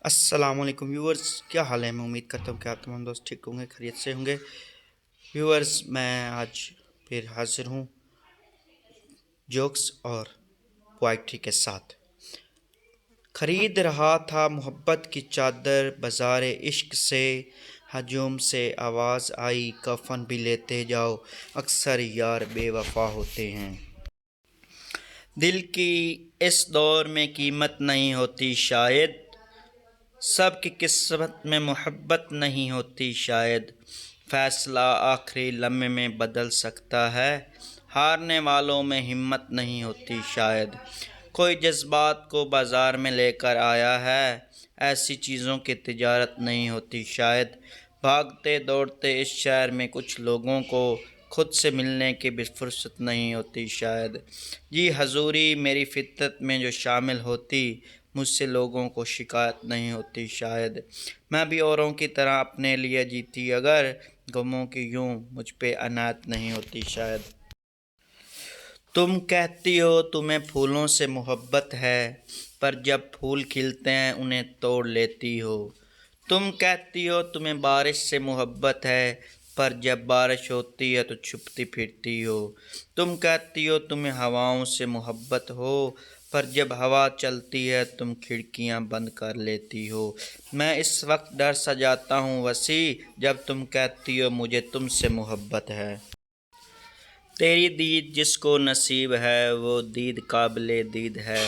السلام علیکم ویورز، کیا حال ہے؟ میں امید کرتا ہوں کہ آپ تمام دوست ٹھیک ہوں گے، خیریت سے ہوں گے۔ ویورز، میں آج پھر حاضر ہوں جوکس اور پوائٹری کے ساتھ۔ خرید رہا تھا محبت کی چادر بازار عشق سے، ہجوم سے آواز آئی کفن بھی لیتے جاؤ، اکثر یار بے وفا ہوتے ہیں۔ دل کی اس دور میں قیمت نہیں ہوتی شاید، سب کی قسمت میں محبت نہیں ہوتی شاید، فیصلہ آخری لمحے میں بدل سکتا ہے، ہارنے والوں میں ہمت نہیں ہوتی شاید، کوئی جذبات کو بازار میں لے کر آیا ہے، ایسی چیزوں کی تجارت نہیں ہوتی شاید، بھاگتے دوڑتے اس شہر میں کچھ لوگوں کو خود سے ملنے کی بھی فرصت نہیں ہوتی شاید، جی حضوری میری فطرت میں جو شامل ہوتی، مجھ سے لوگوں کو شکایت نہیں ہوتی شاید، میں بھی اوروں کی طرح اپنے لیے جیتی اگر، غموں کی یوں مجھ پہ عنایت نہیں ہوتی شاید۔ تم کہتی ہو تمہیں پھولوں سے محبت ہے، پر جب پھول کھلتے ہیں انہیں توڑ لیتی ہو، تم کہتی ہو تمہیں بارش سے محبت ہے، پر جب بارش ہوتی ہے تو چھپتی پھرتی ہو، تم کہتی ہو تمہیں ہواؤں سے محبت ہو، پر جب ہوا چلتی ہے تم کھڑکیاں بند کر لیتی ہو، میں اس وقت ڈر سا جاتا ہوں وسیع، جب تم کہتی ہو مجھے تم سے محبت ہے۔ تیری دید جس کو نصیب ہے وہ دید قابل دید ہے،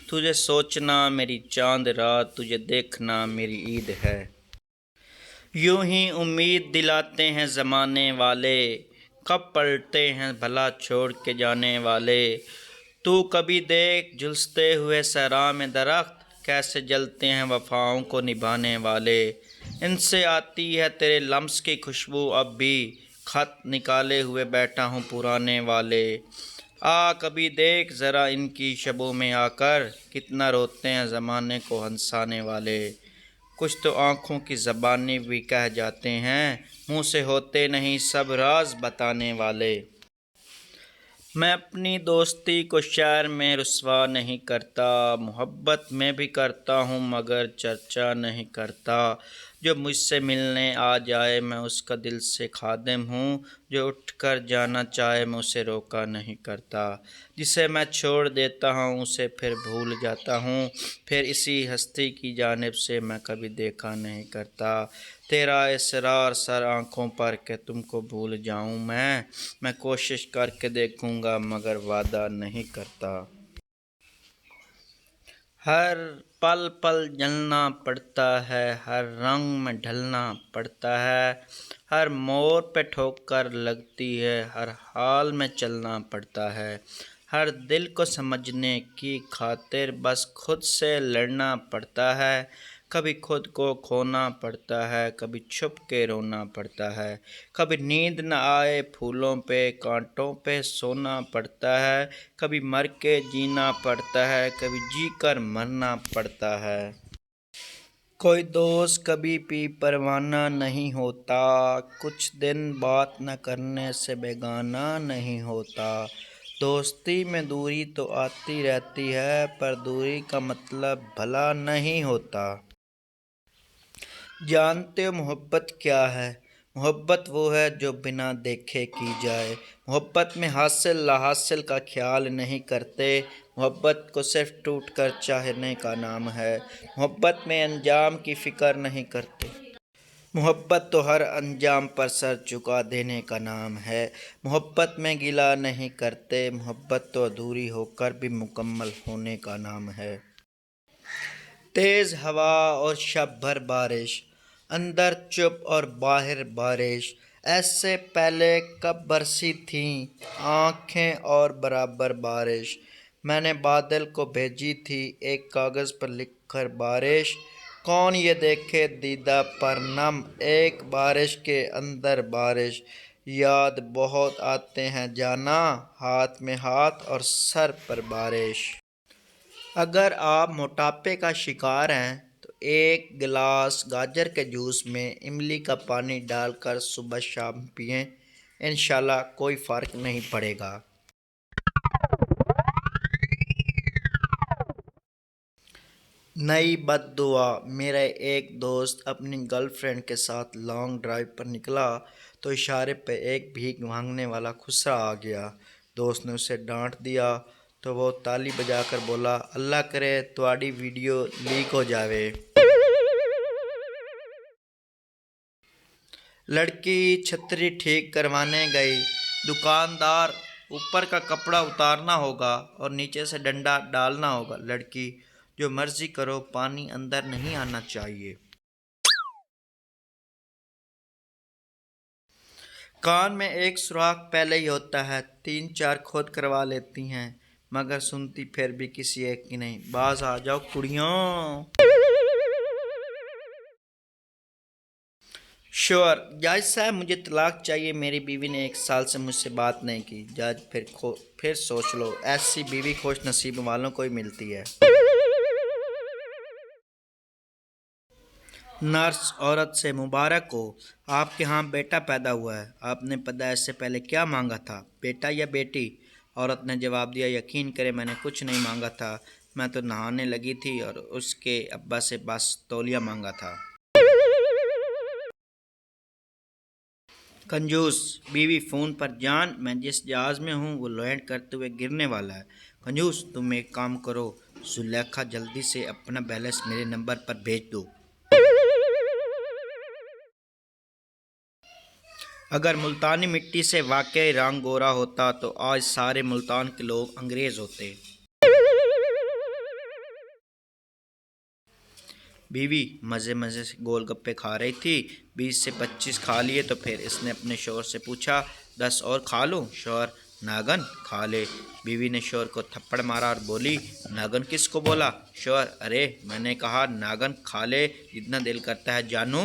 تجھے سوچنا میری چاند رات، تجھے دیکھنا میری عید ہے، یوں ہی امید دلاتے ہیں زمانے والے، کب پلٹتے ہیں بھلا چھوڑ کے جانے والے، تو کبھی دیکھ جھلستے ہوئے صحرا میں درخت، کیسے جلتے ہیں وفاؤں کو نبھانے والے، ان سے آتی ہے تیرے لمس کی خوشبو اب بھی، خط نکالے ہوئے بیٹھا ہوں پرانے والے، کبھی دیکھ ذرا ان کی شبوں میں آ کر، کتنا روتے ہیں زمانے کو ہنسانے والے، کچھ تو آنکھوں کی زبانی بھی کہہ جاتے ہیں، منہ سے ہوتے نہیں سب راز بتانے والے، میں اپنی دوستی کو شعر میں رسوا نہیں کرتا، محبت میں بھی کرتا ہوں مگر چرچا نہیں کرتا، جو مجھ سے ملنے آ جائے میں اس کا دل سے خادم ہوں، جو اٹھ کر جانا چاہے میں اسے روکا نہیں کرتا، جسے میں چھوڑ دیتا ہوں اسے پھر بھول جاتا ہوں، پھر اسی ہستی کی جانب سے میں کبھی دیکھا نہیں کرتا، تیرا اصرار سر آنکھوں پر کہ تم کو بھول جاؤں میں کوشش کر کے دیکھوں گا مگر وعدہ نہیں کرتا، ہر پل پل جلنا پڑتا ہے، ہر رنگ میں ڈھلنا پڑتا ہے، ہر موڑ پہ ٹھوکر لگتی ہے، ہر حال میں چلنا پڑتا ہے، ہر دل کو سمجھنے کی خاطر بس خود سے لڑنا پڑتا ہے، کبھی خود کو کھونا پڑتا ہے، کبھی چھپ کے رونا پڑتا ہے، کبھی نیند نہ آئے پھولوں پہ کانٹوں پہ سونا پڑتا ہے، کبھی مر کے جینا پڑتا ہے، کبھی جی کر مرنا پڑتا ہے، کوئی دوست کبھی بھی پروانہ نہیں ہوتا، کچھ دن بات نہ کرنے سے بیگانہ نہیں ہوتا، دوستی میں دوری تو آتی رہتی ہے پر دوری کا مطلب بھلا نہیں ہوتا، جانتے ہو محبت کیا ہے؟ محبت وہ ہے جو بنا دیکھے کی جائے، محبت میں حاصل لا حاصل کا خیال نہیں کرتے، محبت کو صرف ٹوٹ کر چاہنے کا نام ہے، محبت میں انجام کی فکر نہیں کرتے، محبت تو ہر انجام پر سر جھکا دینے کا نام ہے، محبت میں گلہ نہیں کرتے، محبت تو ادھوری ہو کر بھی مکمل ہونے کا نام ہے، تیز ہوا اور شب بھر بارش، اندر چپ اور باہر بارش، ایسے پہلے کب برسی تھیں آنکھیں اور برابر بارش، میں نے بادل کو بھیجی تھی ایک کاغذ پر لکھ کر بارش، کون یہ دیکھے دیدہ پر نم ایک بارش کے اندر بارش، یاد بہت آتے ہیں جانا ہاتھ میں ہاتھ اور سر پر بارش، اگر آپ موٹاپے کا شکار ہیں تو ایک گلاس گاجر کے جوس میں املی کا پانی ڈال کر صبح شام پئیں، انشاءاللہ کوئی فرق نہیں پڑے گا۔ نئی بد دعا۔ میرا ایک دوست اپنی گرل فرینڈ کے ساتھ لانگ ڈرائیو پر نکلا تو اشارے پہ ایک بھیک مانگنے والا خسرا آ گیا۔ دوست نے اسے ڈانٹ دیا تو وہ تالی بجا کر بولا، اللہ کرے تہاڈی ویڈیو لیک ہو جاوے۔ لڑکی چھتری ٹھیک کروانے گئی۔ دکاندار، اوپر کا کپڑا اتارنا ہوگا اور نیچے سے ڈنڈا ڈالنا ہوگا۔ لڑکی، جو مرضی کرو، پانی اندر نہیں آنا چاہیے۔ کان میں ایک سوراخ پہلے ہی ہوتا ہے، 3-4 خود کروا لیتی ہیں مگر سنتی پھر بھی کسی ایک کی نہیں۔ باز آ جاؤ کڑیوں۔ شوہر، جج صاحب مجھے طلاق چاہیے، میری بیوی نے 1 سال سے مجھ سے بات نہیں کی۔ جج، پھر سوچ لو، ایسی بیوی خوش نصیب والوں کو ہی ملتی ہے۔ نرس عورت سے، مبارک ہو، آپ کے ہاں بیٹا پیدا ہوا ہے، آپ نے پیدائش سے پہلے کیا مانگا تھا، بیٹا یا بیٹی؟ عورت نے جواب دیا، یقین کریں میں نے کچھ نہیں مانگا تھا، میں تو نہانے لگی تھی اور اس کے ابا سے بس تولیہ مانگا تھا۔ کنجوس بیوی فون پر، جان میں جس جہاز میں ہوں وہ لینڈ کرتے ہوئے گرنے والا ہے۔ کنجوس، تم ایک کام کرو زلیخا، جلدی سے اپنا بیلنس میرے نمبر پر بھیج دو۔ اگر ملتانی مٹی سے واقعی رنگ گورا ہوتا تو آج سارے ملتان کے لوگ انگریز ہوتے۔ بیوی مزے مزے سے گول گپے کھا رہی تھی، 20 سے 25 کھا لیے تو پھر اس نے اپنے شوہر سے پوچھا، 10 اور کھا لوں؟ شوہر، ناگن کھا لے۔ بیوی نے شوہر کو تھپڑ مارا اور بولی، ناگن کس کو بولا؟ شوہر، ارے میں نے کہا ناگن کھا لے جتنا دل کرتا ہے جانو۔